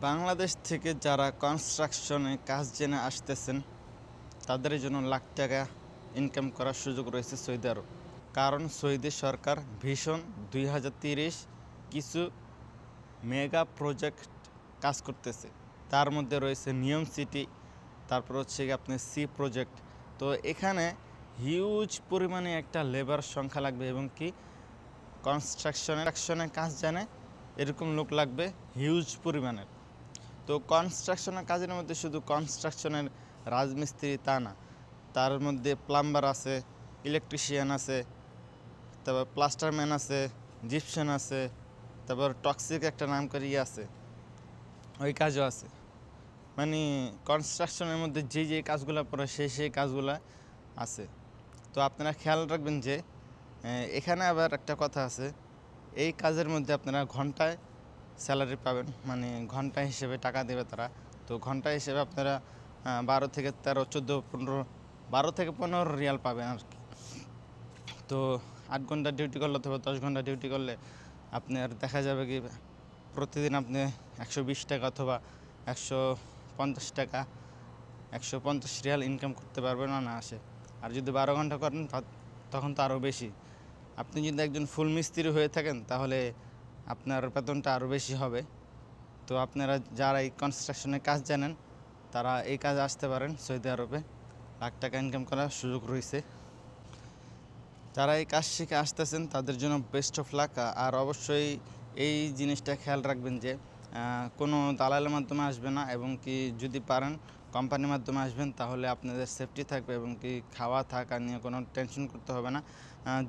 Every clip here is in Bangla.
বাংলাদেশ থেকে যারা কনস্ট্রাকশনে কাজ জেনে আসতেছেন তাদের জন্য লাখ টাকা ইনকাম করার সুযোগ রয়েছে সৌদি আরব। কারণ সৌদি সরকার ভিশন 2030 কিছু মেগা প্রজেক্ট কাজ করতেছে। তার মধ্যে রয়েছে নিয়ম সিটি, তারপর হচ্ছে আপনার সি প্রজেক্ট। তো এখানে হিউজ পরিমাণে একটা লেবার সংখ্যা লাগবে এবং কি কনস্ট্রাকশনে কাজ জানে এরকম লোক লাগবে হিউজ পরিমাণের। তো কনস্ট্রাকশনের কাজের মধ্যে শুধু কনস্ট্রাকশনের রাজমিস্ত্রি তা না, তার মধ্যে প্লাম্বার আছে, ইলেকট্রিশিয়ান আছে, তারপর প্লাস্টারম্যান আছে, জিপশন আছে, তারপর টক্সিক একটা নাম করে আছে, ওই কাজও আছে। মানে কনস্ট্রাকশনের মধ্যে যে কাজগুলো পড়ে সেই কাজগুলো আছে। তো আপনারা খেয়াল রাখবেন যে এখানে আবার একটা কথা আছে, এই কাজের মধ্যে আপনারা ঘন্টায় স্যালারি পাবেন, মানে ঘন্টা হিসেবে টাকা দেবে তারা। তো ঘন্টা হিসেবে আপনারা 12 থেকে 13, 14, 15, 12 থেকে 15 রিয়াল পাবেন আর কি। তো 8 ঘন্টা ডিউটি করলে অথবা 10 ঘন্টা ডিউটি করলে আপনার দেখা যাবে কি প্রতিদিন আপনি 120 টাকা অথবা 150 টাকা, 150 রিয়াল ইনকাম করতে পারবেন অনায়াসে। আর যদি 12 ঘন্টা করেন তখন তো আরও বেশি। আপনি যদি একজন ফুল মিস্ত্রি হয়ে থাকেন তাহলে আপনার বেতনটা আরও বেশি হবে। তো আপনারা যারা এই কনস্ট্রাকশনের কাজ জানেন তারা এই কাজে আসতে পারেন। সৌদি আরবে লাখ টাকা ইনকাম করার সুযোগ রয়েছে। যারা এই কাজ শিখে আসতেছেন তাদের জন্য বেস্ট অফ লাক। আর অবশ্যই এই জিনিসটা খেয়াল রাখবেন যে কোনো দালালের মাধ্যমে আসবে না, এবং কি যদি পারেন কোম্পানির মাধ্যমে আসবেন, তাহলে আপনাদের সেফটি থাকবে এবং কি খাওয়া থাকা নিয়ে কোনো টেনশন করতে হবে না।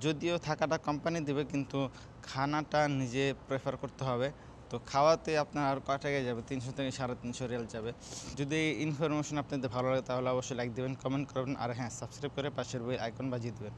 যদিও থাকাটা কোম্পানি দেবে, কিন্তু খানাটা নিজে প্রেফার করতে হবে। তো খাওয়াতে আপনার আর কয় টাকা যাবে, 300 থেকে 350 রিয়াল যাবে। যদি এই ইনফরমেশন আপনাদের ভালো লাগে তাহলে অবশ্যই লাইক দেবেন, কমেন্ট করবেন, আর হ্যাঁ, সাবস্ক্রাইব করে পাশের বেল আইকন বাজিয়ে দেবেন।